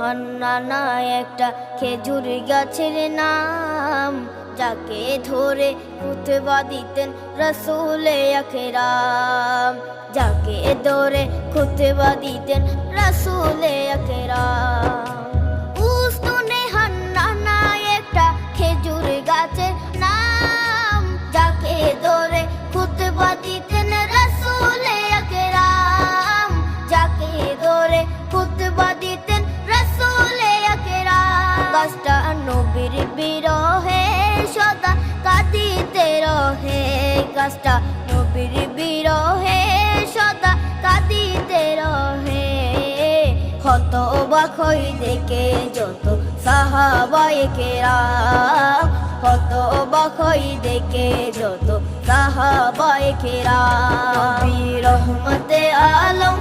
হান্নানা একটা খেজুর গাছের নাম, যাকে ধরে খুতবা দিতেন রাসূলে আকরাম, যাকে ধরে খুতবা দিতেন রাসূলে আকরাম। উস্তুনে হান্নানা একটা খেজুর গাছের নাম, যাকে ধরে খুতবা দিতেন রাসূলে আকরাম, যাকে ধরে খুতবা দিতেন রাসূলে আকরাম। গাছটা নবীর বিরহে সদা কাঁদিতে রহে, গাছটা নবীর বিরহে সদা কাঁদিতে রহে। হতবাক হই দেখে যত সাহাবায়ে কেরাম, হতবাক হই দেখে যত সাহাবায়ে কেরাম। নবী রহমতে আলম